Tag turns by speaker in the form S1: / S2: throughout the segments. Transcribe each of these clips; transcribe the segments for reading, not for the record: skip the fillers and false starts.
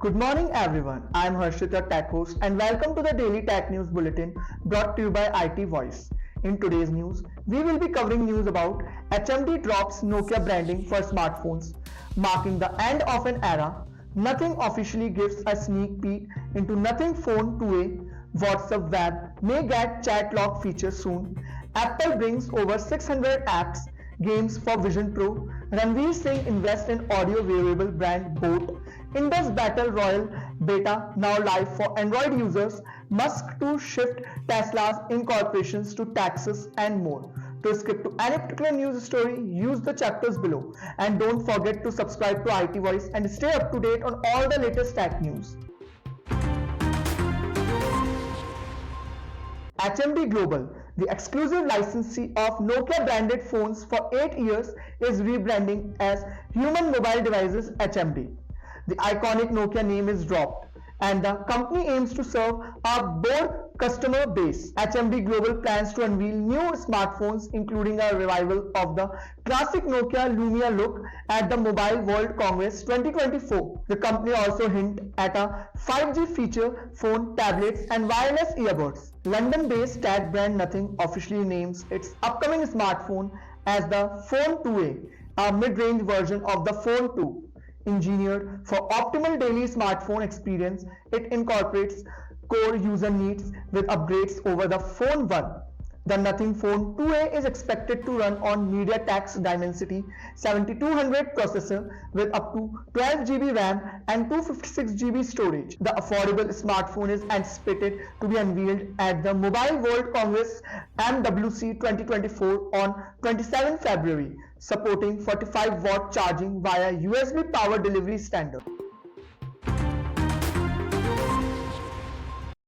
S1: Good morning everyone. I am Harshit, your tech host, and welcome to the Daily Tech News Bulletin brought to you by IT Voice. In today's news, we will be covering news about HMD drops Nokia branding for smartphones, marking the end of an era. Nothing officially gives a sneak peek into Nothing Phone 2A. WhatsApp Web may get chat lock feature soon. Apple brings over 600 apps, games for Vision Pro. Ranveer Singh invests in audio wearable brand Boat. Indus Battle Royale beta now live for Android users. Musk to shift Tesla's incorporations to Texas and more. To skip to any particular news story, use the chapters below. And don't forget to subscribe to IT Voice and stay up to date on all the latest tech news. HMD Global, the exclusive licensee of Nokia branded phones for 8 years, is rebranding as Human Mobile Devices HMD. The iconic Nokia name is dropped, and the company aims to serve a broad customer base. HMD Global plans to unveil new smartphones, including a revival of the classic Nokia Lumia look at the Mobile World Congress 2024. The company also hinted at a 5G feature phone, tablets, and wireless earbuds. London-based tech brand Nothing officially names its upcoming smartphone as the Phone 2A, a mid-range version of the Phone 2. Engineered for optimal daily smartphone experience, it incorporates core user needs with upgrades over the Phone 1. The Nothing Phone 2A is expected to run on MediaTek's Dimensity 7200 processor with up to 12GB RAM and 256GB storage. The affordable smartphone is anticipated to be unveiled at the Mobile World Congress MWC 2024 on 27 February, supporting 45-watt charging via USB power delivery standard.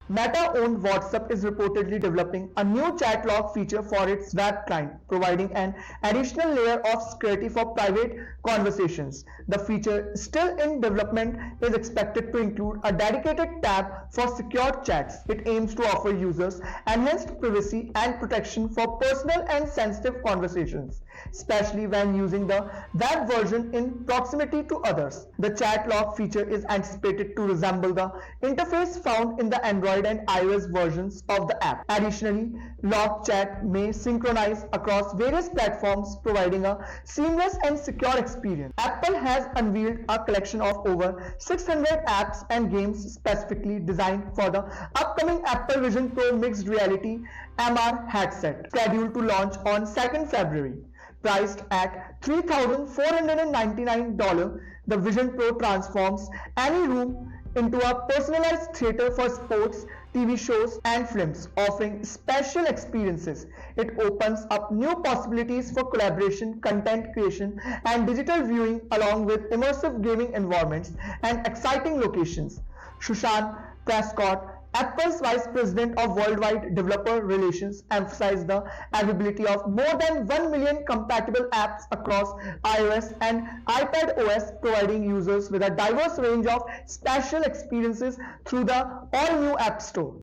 S1: Meta-owned WhatsApp is reportedly developing a new chat log feature for its web client, providing an additional layer of security for private conversations. The feature, still in development, is expected to include a dedicated tab for secure chats. It aims to offer users enhanced privacy and protection for personal and sensitive conversations, especially when using the web version in proximity to others. The chat log feature is anticipated to resemble the interface found in the Android and iOS versions of the app. Additionally, log chat may synchronize across various platforms, providing a seamless and secure experience. Apple has unveiled a collection of over 600 apps and games specifically designed for the upcoming Apple Vision Pro mixed reality MR headset, scheduled to launch on 2nd February. Priced at $3,499, the Vision Pro transforms any room into a personalized theater for sports, TV shows, and films, offering special experiences. It opens up new possibilities for collaboration, content creation, and digital viewing, along with immersive gaming environments and exciting locations. Shashank Prescott, Apple's Vice President of Worldwide Developer Relations, emphasized the availability of more than 1 million compatible apps across iOS and iPadOS, providing users with a diverse range of special experiences through the all-new App Store.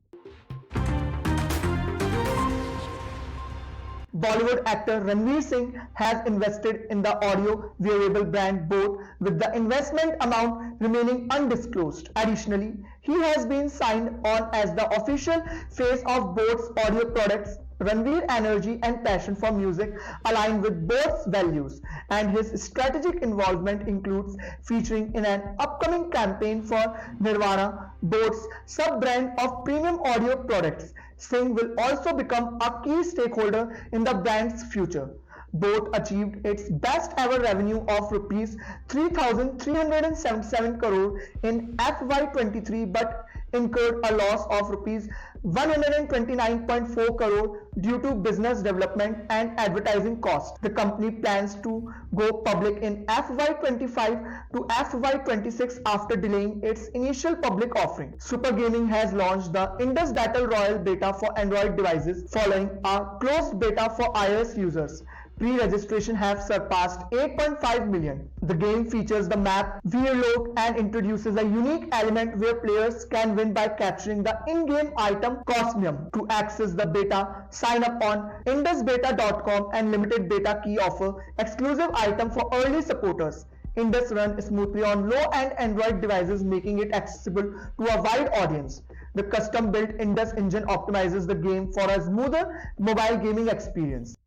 S1: Bollywood actor Ranveer Singh has invested in the audio wearable brand Boat, with the investment amount remaining undisclosed. Additionally, he has been signed on as the official face of Boat's audio products. Ranveer's energy and passion for music align with Boat's values, and his strategic involvement includes featuring in an upcoming campaign for Nirvana, Boat's sub-brand of premium audio products. Singh will also become a key stakeholder in the brand's future. Boat achieved its best ever revenue of rupees 3,377 crore in FY23 but incurred a loss of rupees 129.4 crore due to business development and advertising costs. The company plans to go public in FY25 to FY26 after delaying its initial public offering. Super Gaming has launched the Indus Battle Royale beta for Android devices following a closed beta for iOS users. Pre-registration have surpassed 8.5 million. The game features the map Veerlok and introduces a unique element where players can win by capturing the in-game item Cosmium. To access the beta, sign up on indusbeta.com and limited beta key offer exclusive item for early supporters. Indus run smoothly on low-end Android devices, making it accessible to a wide audience. The custom-built Indus engine optimizes the game for a smoother mobile gaming experience.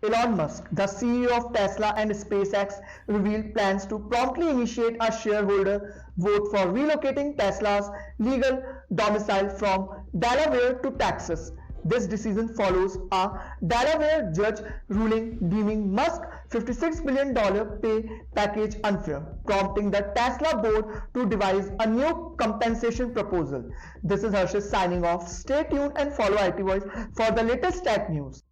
S1: Elon Musk, the CEO of Tesla and SpaceX, revealed plans to promptly initiate a shareholder vote for relocating Tesla's legal domicile from Delaware to Texas. This decision follows a Delaware judge ruling deeming Musk's $56 billion pay package unfair, prompting the Tesla board to devise a new compensation proposal. This is Harshit signing off. Stay tuned and follow IT Voice for the latest tech news.